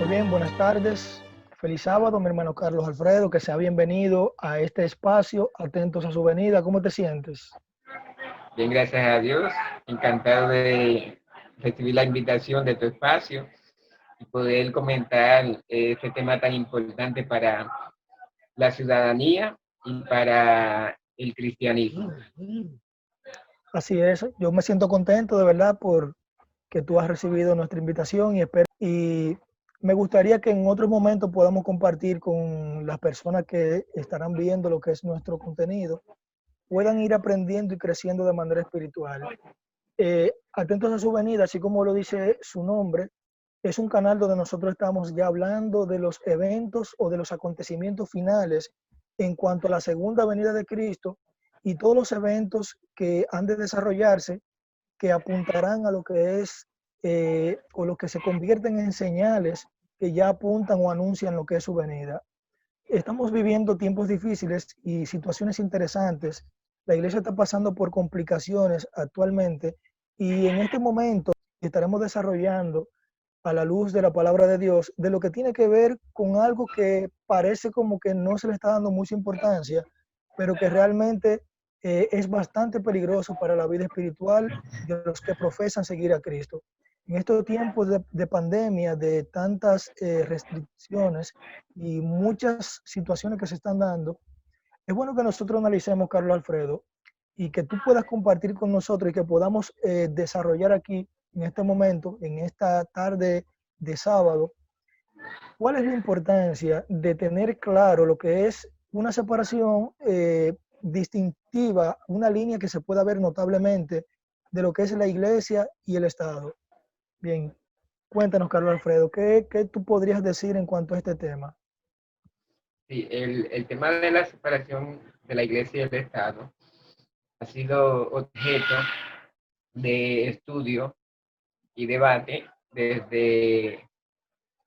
Pues bien, buenas tardes. Feliz sábado, mi hermano Carlos Alfredo, que sea bienvenido a este espacio, atentos a su venida. ¿Cómo te sientes? Bien, gracias a Dios. Encantado de recibir la invitación de tu espacio y poder comentar este tema tan importante para la ciudadanía y para el cristianismo. Así es, yo me siento contento de verdad por que tú has recibido nuestra invitación y me gustaría que en otro momento podamos compartir con las personas que estarán viendo lo que es nuestro contenido, puedan ir aprendiendo y creciendo de manera espiritual. Atentos a su venida, así como lo dice su nombre, es un canal donde nosotros estamos ya hablando de los eventos o de los acontecimientos finales en cuanto a la segunda venida de Cristo y todos los eventos que han de desarrollarse que apuntarán a lo que es o lo que se convierten en señales que ya apuntan o anuncian lo que es su venida. Estamos viviendo tiempos difíciles y situaciones interesantes. La iglesia está pasando por complicaciones actualmente y en este momento estaremos desarrollando a la luz de la palabra de Dios de lo que tiene que ver con algo que parece como que no se le está dando mucha importancia, pero que realmente es bastante peligroso para la vida espiritual de los que profesan seguir a Cristo. En estos tiempos de pandemia, de tantas restricciones y muchas situaciones que se están dando, es bueno que nosotros analicemos, Carlos Alfredo, y que tú puedas compartir con nosotros y que podamos desarrollar aquí en este momento, en esta tarde de sábado, cuál es la importancia de tener claro lo que es una separación distintiva, una línea que se pueda ver notablemente de lo que es la iglesia y el Estado. Bien, cuéntanos, Carlos Alfredo, ¿qué tú podrías decir en cuanto a este tema? Sí, el tema de la separación de la iglesia y el Estado ha sido objeto de estudio y debate desde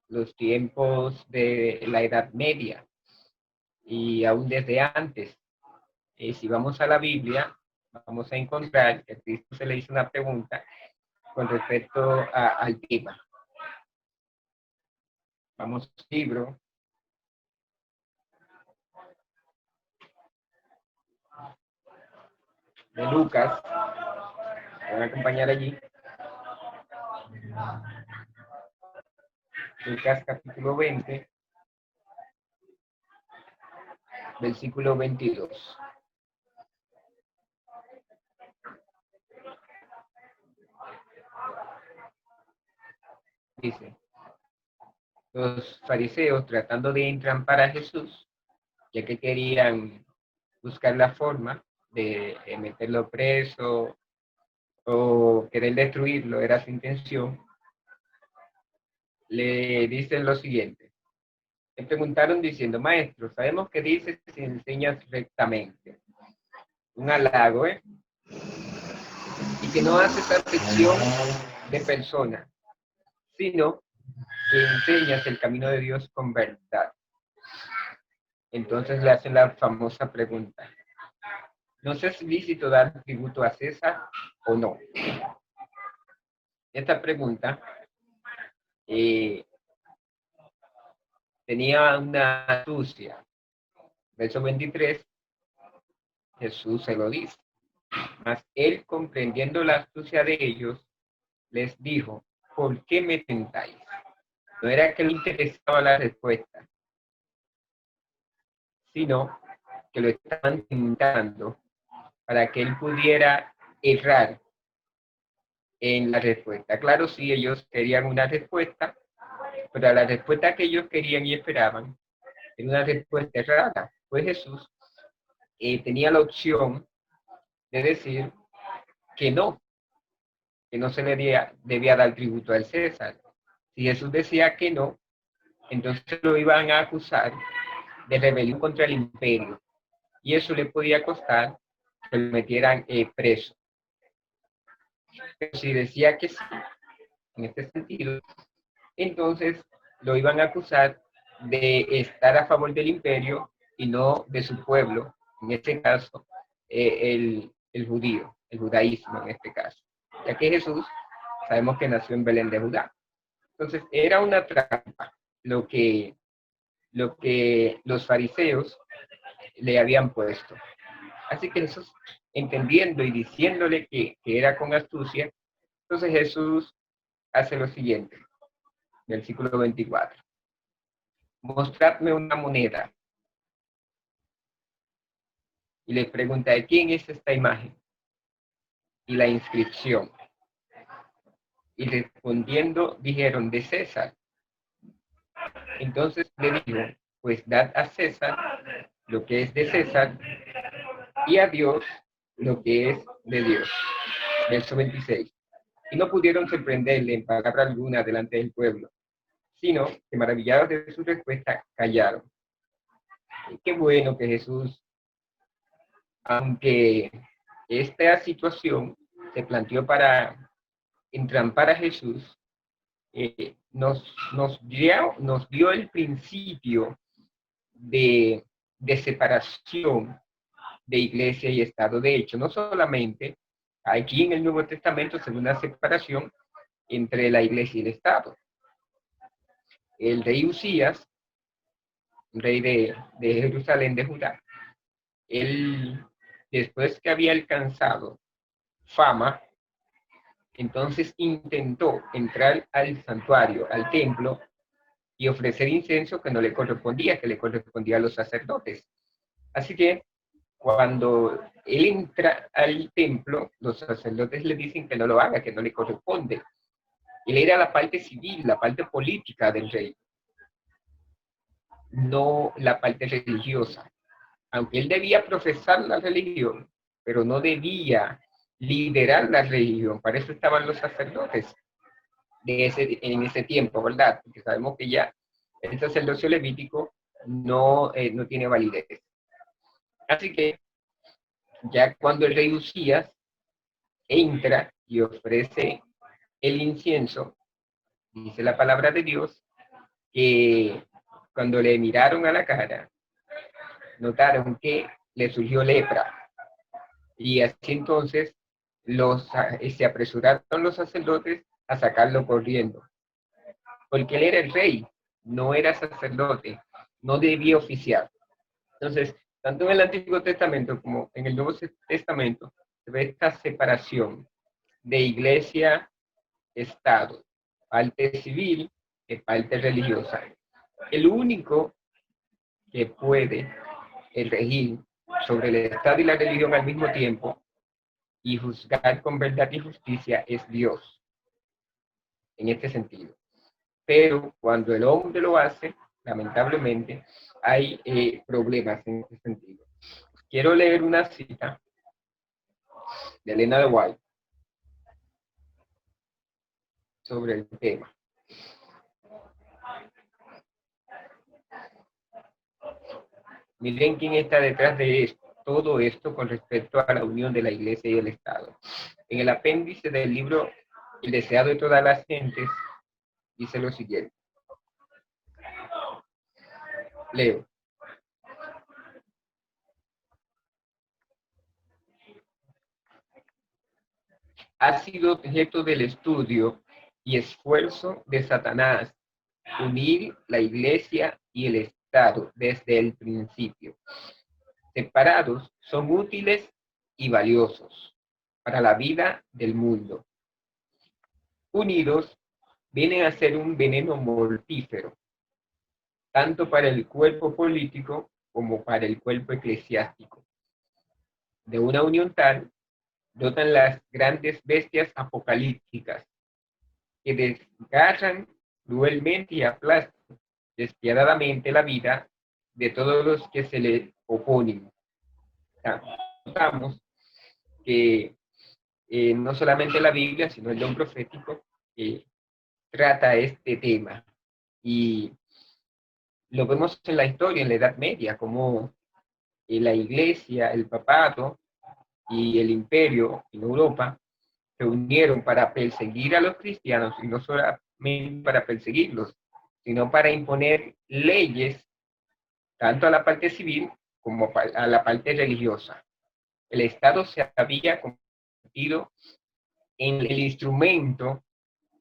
los tiempos de la Edad Media y aún desde antes. Si vamos a la Biblia, vamos a encontrar que a Cristo se le hizo una pregunta con respecto al tema. Vamos al libro de Lucas, me van a acompañar allí. Lucas capítulo 20, versículo 22. Dice, los fariseos tratando de entrampar a Jesús, ya que querían buscar la forma de meterlo preso o querer destruirlo, era su intención, le dicen lo siguiente. Le preguntaron diciendo, maestro, sabemos que dices y enseñas rectamente. Un halago, y que no haces acepción de persona, sino que enseñas el camino de Dios con verdad. Entonces le hacen la famosa pregunta, ¿no es lícito dar tributo a César o no? Esta pregunta tenía una astucia. Verso 23, Jesús se lo dice. Mas él, comprendiendo la astucia de ellos, les dijo, ¿por qué me tentáis? No era que le interesaba la respuesta, sino que lo estaban tentando para que él pudiera errar en la respuesta. Claro, sí, ellos querían una respuesta, pero la respuesta que ellos querían y esperaban era una respuesta errada. Pues Jesús tenía la opción de decir que no se le debía dar tributo al César. Si Jesús decía que no, entonces lo iban a acusar de rebelión contra el imperio. Y eso le podía costar que lo metieran preso. Pero si decía que sí, en este sentido, entonces lo iban a acusar de estar a favor del imperio y no de su pueblo, en este caso, el judío, el judaísmo en este caso. Ya que Jesús sabemos que nació en Belén de Judá. Entonces era una trampa. lo que, lo que los fariseos le habían puesto. Así que Jesús, entendiendo y diciéndole que era con astucia, entonces Jesús hace lo siguiente, versículo 24. Mostradme una moneda. Y le pregunta, ¿de quién es esta imagen? Y la inscripción. Y respondiendo, dijeron, de César. Entonces le dijo, pues dad a César lo que es de César y a Dios lo que es de Dios. Verso 26. Y no pudieron sorprenderle en palabra alguna delante del pueblo, sino que maravillados de su respuesta, callaron. Y qué bueno que Jesús, aunque esta situación se planteó para entrampar a Jesús, nos dio el principio de separación de iglesia y Estado. De hecho, no solamente aquí en el Nuevo Testamento se ve una separación entre la iglesia y el Estado. El rey Usías, rey de Jerusalén, de Judá, él, después que había alcanzado fama, entonces intentó entrar al santuario, al templo, y ofrecer incienso que no le correspondía, que le correspondía a los sacerdotes. Así que cuando él entra al templo, los sacerdotes le dicen que no lo haga, que no le corresponde. Él era la parte civil, la parte política del rey, no la parte religiosa. Aunque él debía profesar la religión, pero no debía liderar la religión. Para eso estaban los sacerdotes en ese tiempo, ¿verdad? Porque sabemos que ya el sacerdocio levítico no tiene validez. Así que ya cuando el rey Usías entra y ofrece el incienso, dice la palabra de Dios, que cuando le miraron a la cara, notaron que le surgió lepra. Y así entonces se apresuraron los sacerdotes a sacarlo corriendo. Porque él era el rey, no era sacerdote, no debía oficiar. Entonces, tanto en el Antiguo Testamento como en el Nuevo Testamento, se ve esta separación de iglesia, Estado, parte civil y parte religiosa. El único que puede regir sobre el Estado y la religión al mismo tiempo y juzgar con verdad y justicia es Dios, en este sentido. Pero cuando el hombre lo hace, lamentablemente, hay problemas en este sentido. Quiero leer una cita de Elena de White sobre el tema. Miren quién está detrás de esto, todo esto con respecto a la unión de la Iglesia y el Estado. En el apéndice del libro El deseado de todas las gentes, dice lo siguiente. Leo. Ha sido objeto del estudio y esfuerzo de Satanás unir la Iglesia y el Estado desde el principio. Separados son útiles y valiosos para la vida del mundo. Unidos vienen a ser un veneno mortífero, tanto para el cuerpo político como para el cuerpo eclesiástico. De una unión tal, brotan las grandes bestias apocalípticas que desgarran cruelmente y aplastan despiadadamente la vida de todos los que se le oponen. Notamos que no solamente la Biblia, sino el don profético trata este tema. Y lo vemos en la historia, en la Edad Media, como la Iglesia, el papado y el imperio en Europa se unieron para perseguir a los cristianos, y no solamente para perseguirlos, sino para imponer leyes tanto a la parte civil como a la parte religiosa. El Estado se había convertido en el instrumento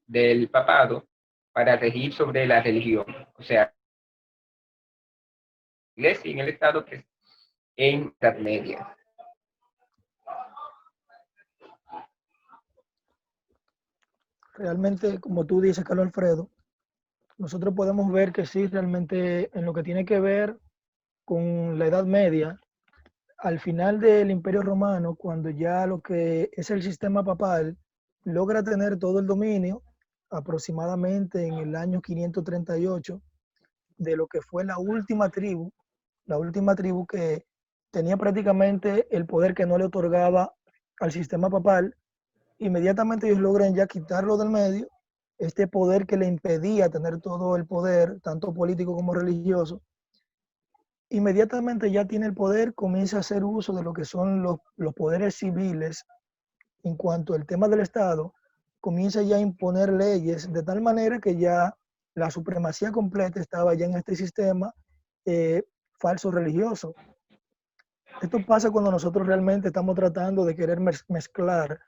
del papado para regir sobre la religión, o sea, la iglesia y en el Estado pues, en la Edad Media. Realmente, como tú dices, Carlos Alfredo, nosotros podemos ver que sí, realmente en lo que tiene que ver con la Edad Media, al final del Imperio Romano, cuando ya lo que es el sistema papal logra tener todo el dominio, aproximadamente en el año 538, de lo que fue la última tribu que tenía prácticamente el poder que no le otorgaba al sistema papal, inmediatamente ellos logran ya quitarlo del medio, este poder que le impedía tener todo el poder, tanto político como religioso, inmediatamente ya tiene el poder, comienza a hacer uso de lo que son los poderes civiles en cuanto al tema del Estado, comienza ya a imponer leyes de tal manera que ya la supremacía completa estaba ya en este sistema eh, falso religioso. Esto pasa cuando nosotros realmente estamos tratando de querer mezclar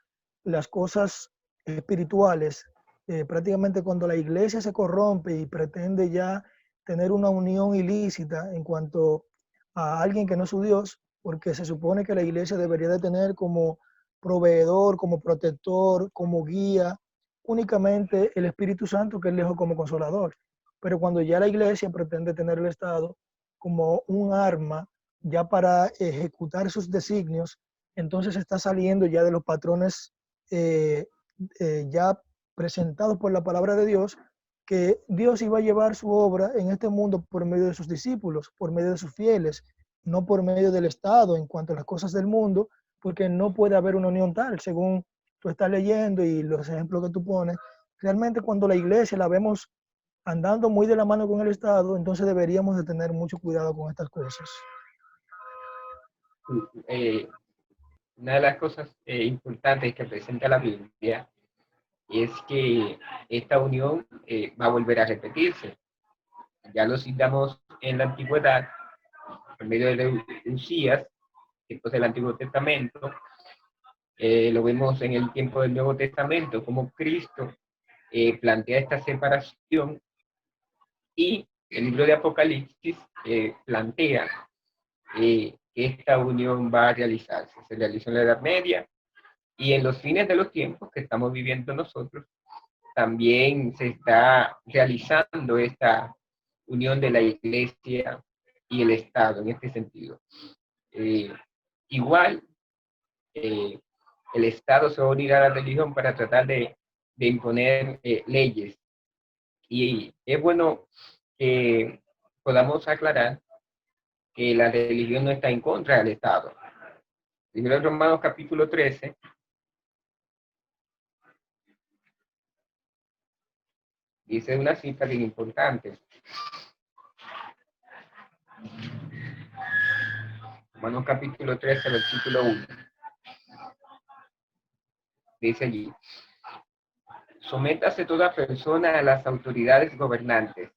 las cosas espirituales, prácticamente cuando la iglesia se corrompe y pretende ya tener una unión ilícita en cuanto a alguien que no es su Dios, porque se supone que la iglesia debería de tener como proveedor, como protector, como guía, únicamente el Espíritu Santo que es lejos como consolador. Pero cuando ya la iglesia pretende tener el Estado como un arma ya para ejecutar sus designios, entonces está saliendo ya de los patrones eh, ya presentados por la palabra de Dios, que Dios iba a llevar su obra en este mundo por medio de sus discípulos, por medio de sus fieles, no por medio del Estado en cuanto a las cosas del mundo, porque no puede haber una unión tal, según tú estás leyendo y los ejemplos que tú pones. Realmente cuando la iglesia la vemos andando muy de la mano con el Estado, entonces deberíamos de tener mucho cuidado con estas cosas. Eh, una de las cosas importantes que presenta la Biblia es que esta unión va a volver a repetirse. Ya lo citamos en la antigüedad, por medio de Usías, tiempos del Antiguo Testamento, lo vemos en el tiempo del Nuevo Testamento, como Cristo plantea esta separación y el libro de Apocalipsis plantea que esta unión va a realizarse. Se realizó en la Edad Media y en los fines de los tiempos que estamos viviendo nosotros, también se está realizando esta unión de la Iglesia y el Estado en este sentido. Igual, el Estado se va a unir a la religión para tratar de imponer leyes. Y es bueno que podamos aclarar que la religión no está en contra del Estado. Primero Romanos capítulo 13 dice una cita bien importante. Romanos capítulo 13, versículo 1. Dice allí: sométase toda persona a las autoridades gobernantes,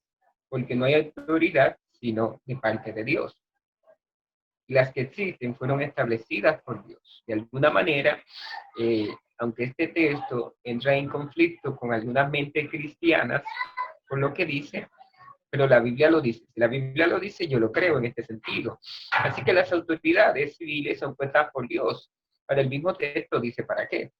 porque no hay autoridad sino de parte de Dios. Y las que existen fueron establecidas por Dios. De alguna manera, aunque este texto entra en conflicto con algunas mentes cristianas, por lo que dice, pero la Biblia lo dice. Si la Biblia lo dice, yo lo creo en este sentido. Así que las autoridades civiles son puestas por Dios. Para el mismo texto dice, ¿para qué?